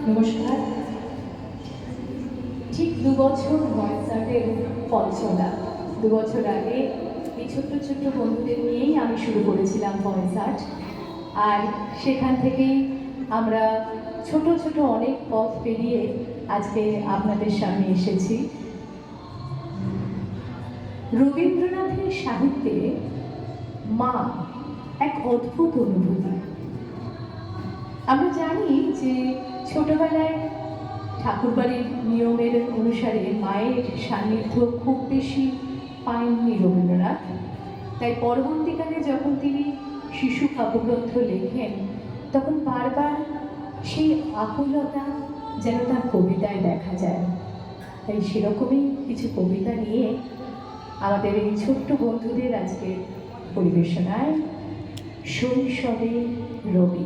নমস্কার। ঠিক 2 বছর ভয়েস আর্টের পথ চলা। 2 বছর আগে এই ছোট্ট ছোট্ট বন্ধুদের নিয়েই আমি শুরু করেছিলাম ভয়েস আর্ট। আর সেখান থেকেই আমরা ছোট ছোট অনেক পথ পেরিয়ে আজকে আপনাদের সামনে এসেছি। রবীন্দ্রনাথের সাহিত্যে মা এক অদ্ভুত অনুভূতি। আমরা জানি যে ছোটবেলায় ঠাকুরবাড়ির নিয়মের অনুসারে মায়ের সান্নিধ্য খুব বেশি পাননি রবীন্দ্রনাথ। তাই পরবর্তীকালে যখন তিনি শিশু কাব্যগ্রন্থ লেখেন তখন বারবার সেই আকুলতা যেন তার কবিতায় দেখা যায়। তাই সেরকমই কিছু কবিতা নিয়ে আমাদের এই ছোট্ট বন্ধুদের আজকে পরিবেশনায় শৈশবে রবি।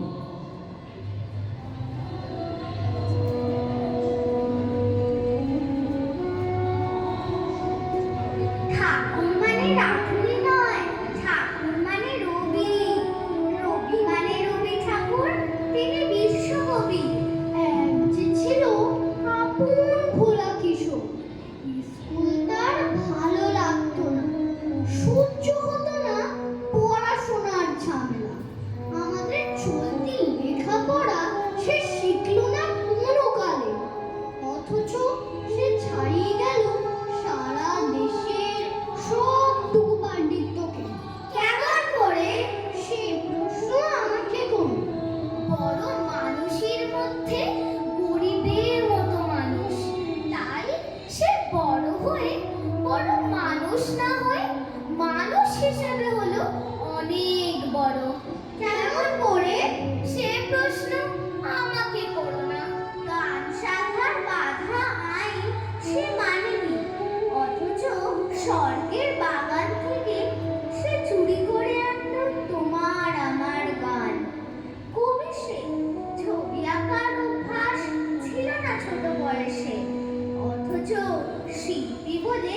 শিল্পী বলে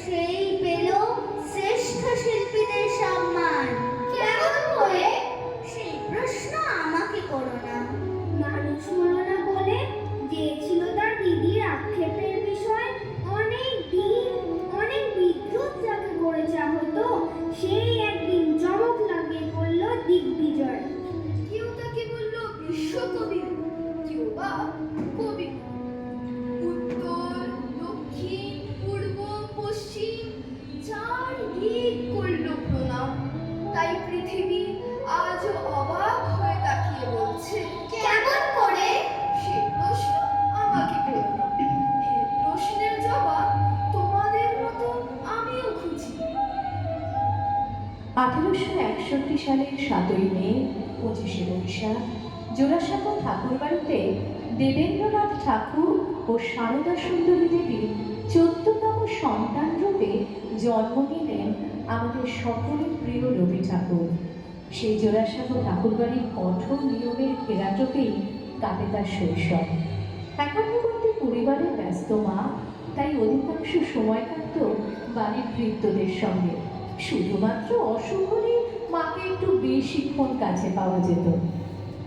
সেই পেল শ্রেষ্ঠ শিল্পীদের সম্মান। কেমন করে সেই প্রশ্ন আমাকে করো না। মানুষ হলো না বলে দিয়েছিল তার দিদির আক্ষেপের বিষয় অনেক দিন অনেক বিদ্রুপ যাকে করেছে হতো সেই একদিন চমক লাগিয়ে পড়ল দিগ্বিজয়। কেউ তাকে বলল বিশ্বকবি, কেউ বা কবি। তাই পৃথিবী আজ অবাক হয়ে তাকিয়ে বলছে, কেমন করে? সে প্রশ্ন আমাকে করো না। এই প্রশ্নের জবাব তোমাদের মতো আমিও খুঁজি। 1861 সালের 7ই মে 25শে বৈশাখ জোড়াসাঁকো ঠাকুরবাড়িতে দেবেন্দ্রনাথ ঠাকুর ও সারদা সুন্দরী দেবীর 14তম সন্তান রূপে জন্ম নিলেন আমাদের সকলের প্রিয় রবি ঠাকুর। সেই জোড়াসাঁকো ঠাকুরবাড়ির কঠোর নিয়মের ঘেরাটোপেই কাটে তার শৈশব। একান্নবর্তী পরিবারের ব্যস্ত মা তাই অধিকাংশ সময় কাটত বাড়ির ভৃত্যদের সঙ্গে। শুধুমাত্র অসুখ হলে মাকে একটু বেশিক্ষণ কাছে পাওয়া যেত।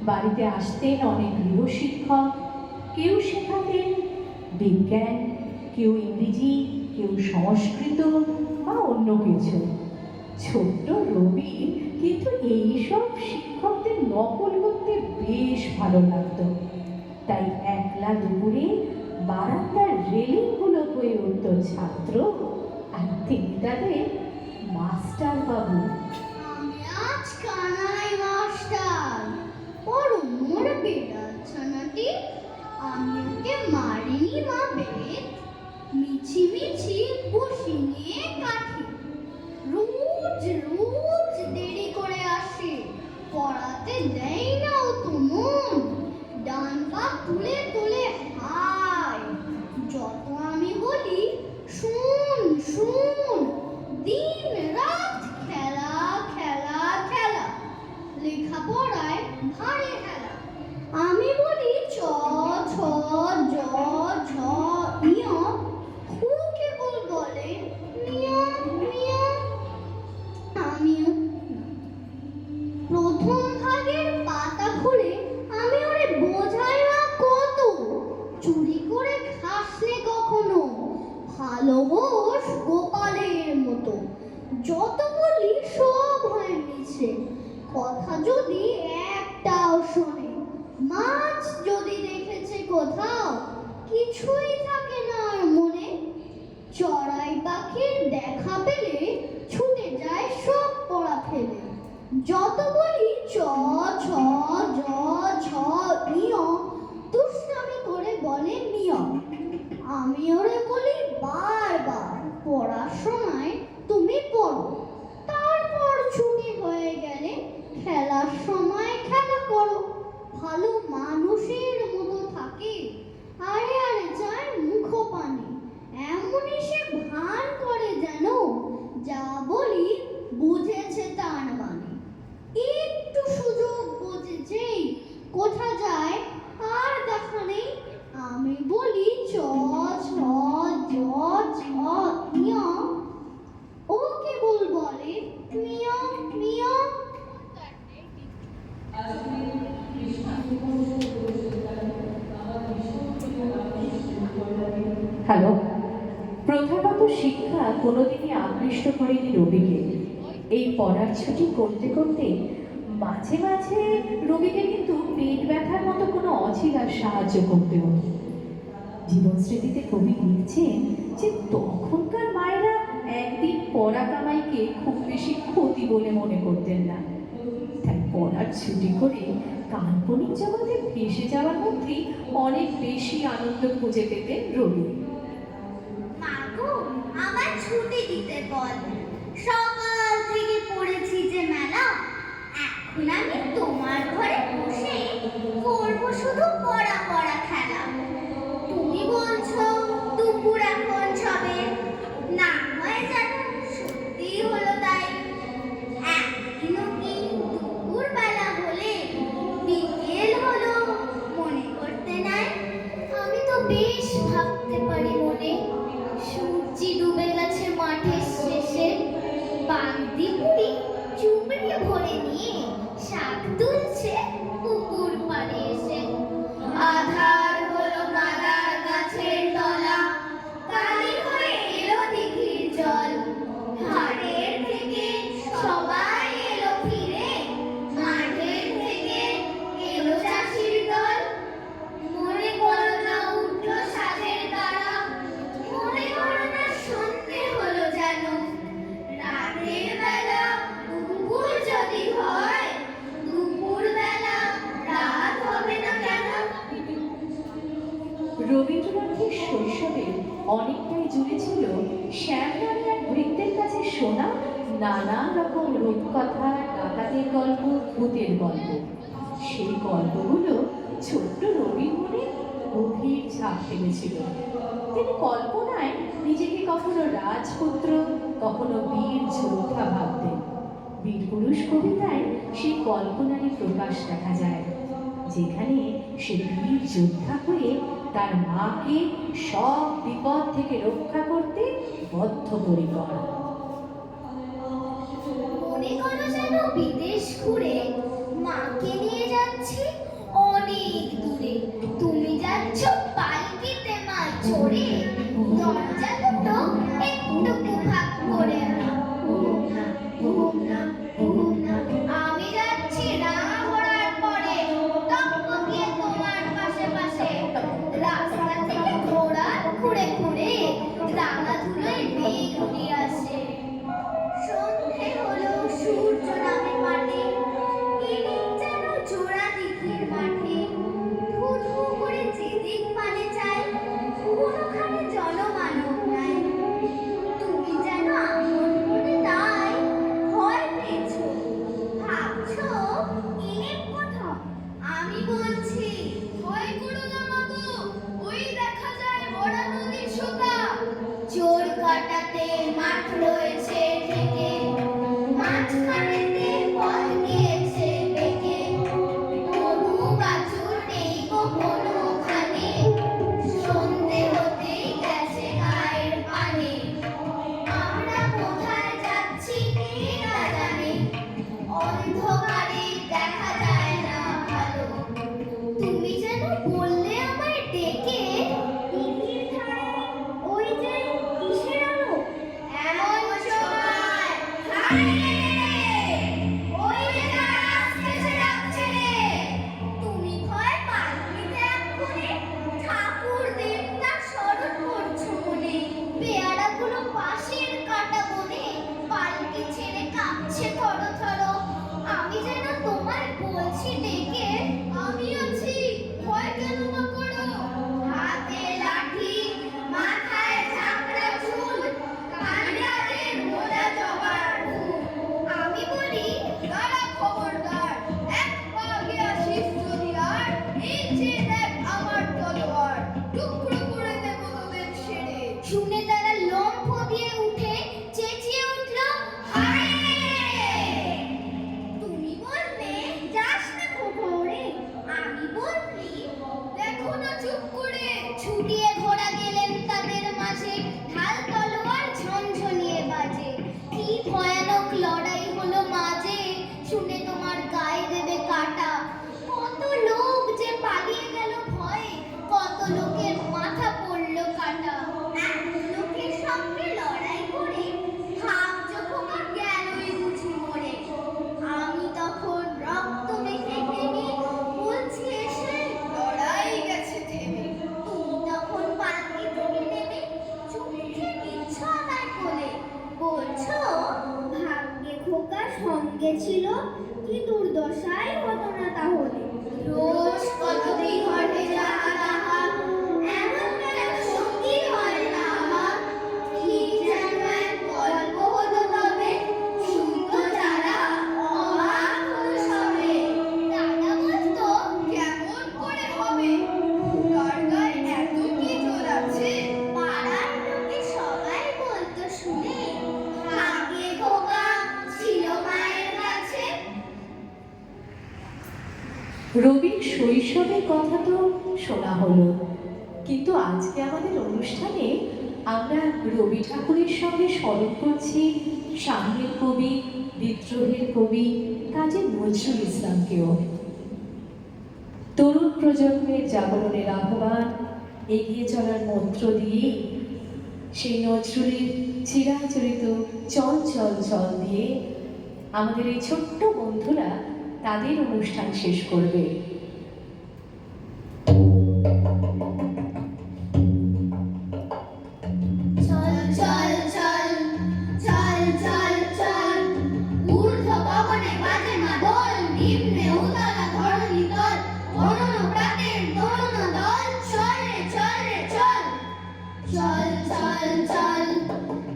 বাড়িতে আসতেন অনেক গৃহশিক্ষক, কেউ শেখাতেন বিজ্ঞান, কেউ ইংরেজি, কেউ সংস্কৃত বা অন্য কিছু। ছোট্ট রবি কিন্তু এইসব শিক্ষকদের নকল করতে বেশ ভালো লাগতো। তাই একলা দুপুরে বারান্দার রেলিংগুলো হয়ে উঠত ছাত্র, আর তিনি তাদের মাস্টার বাবু। আমি আজ কানাই মাস্টার, বড় মোর বেড়াচ্ছানাটি। আমি ওকে মারিনি মা বেদ, মিছি মিছি বসি নিয়ে কাঠি। রোজ রোজ দেরি করে আসে, পড়াতে দেয় না ও তো মন। ডান পা তুলে তুলে হায়, যত আমি বলি শুন শুন, দিন রাত খেলা খেলা খেলা, লেখাপড়ায় ভারী হেলা। আমি বলি চ ছ জ ঝ ইয়, ও কেবল বলে নিয়ম নিয়ম। আমিও প্রথম ভাগের পাতা খুলে যত বলি সব হয় মিছে, কথা যদি একটাও শোনে। মাছ যদি দেখেছে কোথাও, কিছুই থাকে না আর মনে। চড়াই পাখির দেখা পেলে ছুটে যায় সব পড়া ফেলে। যত বলি চ ছ জ ঝ নিয়, দুষ্টামি করে বলে নিয়ম। আমি ওরে বলি বারবার, পড়ার সময় তুমি পড়ো, তারপর ছুটি হয়ে গেলে খেলার সময় খেলা করো। ভালো মানুষের মতো থাকে, আরে আরে চায় মুখ পানে। এমনই সে ভান করে যেন যা বলি বুঝেছে তার মানে। একটু সুযোগ বুঝেছেই কোথা যায় আর দেখা নেই। আমি বলি চ ছ জ ছ নিয়, ও কেবল বলে মিয় মিয়। হ্যালো। প্রথাগত শিক্ষা কোনোদিনই আকৃষ্ট করেনি রবিকে। এই পড়ার ছুটি করতে করতে মাঝে মাঝে রবিকে কিন্তু পেট ব্যথার মতো কোনো অছিলার সাহায্য করতে হতো। জীবন স্মৃতিতে কবি লিখছেন যে তখনকার মায়েরা একদিন পড়া কামাইকে খুব বেশি ক্ষতি বলে মনে করতেন না। তাই পড়ার ছুটি করে কাল্পনিক জগতে ভেসে যাওয়ার মধ্যেই অনেক বেশি আনন্দ খুঁজে পেতেন রবি। মাগো, আমার ছুটি দিতে বল। সকাল থেকে পড়েছি যে মেলা, এখন আমি তোমার ঘরে বসে করবো শুধু পড়া পড়া খেলা। তুমি বলছো দুপুর এখন সবে, না হয় যেন সত্যি হলো তাই। একদিনও কি দুপুর বেলা হলে বিকেল হলো মনে করতে নাই? আমি তো বেশ ভাবতে পারি মনে, সূর্যি ডুবে গেছে মাঠের শেষে, বাগদি বুড়ি চুবড়ি ভরে নিয়ে শাক তুলছে পুকুর পাড়ে এসে। আধার হলো মাদার গাছের তলা, কালি হয়ে এলো দিঘির জল। হাটের থেকে সবাই এলো ফিরে, মাঠের থেকে এলো চাষির দল। মনে করো না উঠলো সাজের তারা, মনে করো না সন্ধে হলো যেন। রাতের বেলা দুপুর যদি হয়, দুপুর বেলা রাত হবে না কেন? রবীন্দ্রনাথের শৈশবের অনেকটাই জুড়ে ছিল শ্যাম নামে এক ভৃত্যের কাছে শোনা নানা রকম রূপকথা, ডাকাতের গল্প, ভূতের গল্প। সেই গল্পগুলো ছোট্ট রবির মনে গভীর ছাপ ফেলেছিল। তিনি কল্পনায় নিজেকে কখনো রাজপুত্র, কখনো বীর যোদ্ধা ভাবতেন। বীরপুরুষ কবিতায় সেই কল্পনারই প্রকাশ দেখা যায়, যেখানে সে বীর যোদ্ধা হয়ে তার মাকে সব বিপদ থেকে রক্ষা করতে বদ্ধপরিকর। মনে করো যেন বিদেশ ঘুরে মাকে নিয়ে যাচ্ছি অনেক দূরে। তুমি যাচ্ছ পালকিতে মা চড়ে, দরজা দুটো একটু ভাগ করে না। আমি যাচ্ছি রাঙা ঘোড়ার পরে, টকটকিয়ে তোমার পাশে পাশে। রাস্তা থেকে ঘোড়া ঘুরে ঘুরে রাঙা ধুলোয় মেঘ উঠে আসে। সন্ধে হলো সূর্য নামে মাঠে, ইনি যেন রবির শৈশবের কথা তো শোনা হলো, কিন্তু আজকে আমাদের অনুষ্ঠানে আমরা রবি ঠাকুরের সঙ্গে স্মরণ করছি সামনের কবি, বিদ্রোহের কবি কাজী নজরুল ইসলামকেও। তরুণ প্রজন্মের জাগরণের আহ্বান, এগিয়ে চলার মন্ত্র দিয়ে সেই নজরুলের চিরাচরিত চল চল চল দিয়ে আমাদের এই ছোট্ট বন্ধুরা তাদের অনুষ্ঠান শেষ করবে। চল চল চল চল চল চল ঊর্ধ্ব গগনে বাজে মাদল, নিম্নে উতলা ধরণী তল, অরুণ প্রাতের তরুণ দল, চল রে চল রে চল। চল চল চল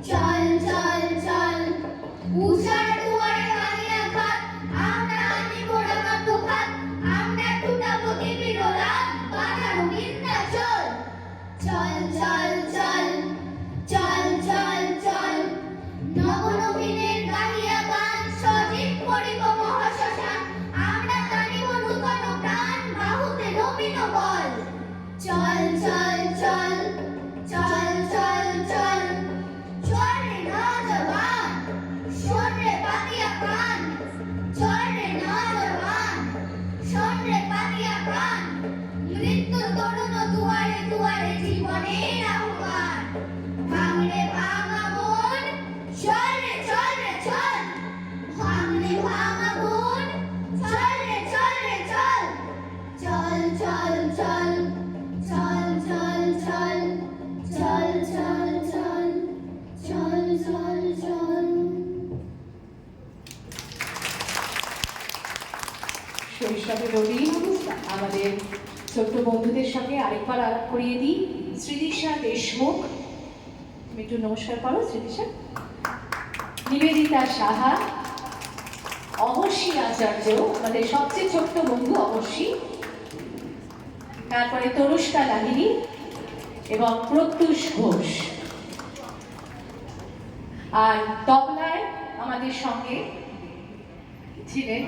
চল চল চল উষার দুয়ারে ভাঙিয়া ঘাট, আমরা আনিব রাঙাত হাত, আমরা টুটাবো দেবীর রাত, বাধার নিন্দা চল। চল চল চল চল চল চল নবনবীনের গাহিয়া গান, সজীব করিব মহাশ্মশান, আমরা টানিব নূতন প্রাণ, বাহুতে নবীন বল। চল চল চল চল চল চল চল রে নওজওয়ান, শোন রে পাতিয়া প্রাণ, চল রে নওজওয়ান, শোন রে পাতিয়া প্রাণ, মৃত্যু তরুণ দুয়ারে দুয়ারে জীবনের আহ্বান, ভাঙ রে ভাঙা মন, চল রে চল রে চল, ভাঙ রে ভাঙা মন, চল রে চল রে চল। চল চল চল চল চল চল চল চল চল চল চল চল। শৈশবে রবি আমাদের ছোট্ট বন্ধুদের সঙ্গে আরেকবার আলাপ করিয়ে দিই। শ্রীদিশা দেশমুখ, তুমি একটু নমস্কার করো শ্রীদিশা। নিবেদিতা সাহা, অবশ্যী আচার্য, আমাদের সবচেয়ে ছোট্ট বন্ধু অবশ্যী, তারপরে তনুষ্কা লাহিনী এবং প্রত্যুষ ঘোষ। আর তবলায় আমাদের সঙ্গে ছিলেন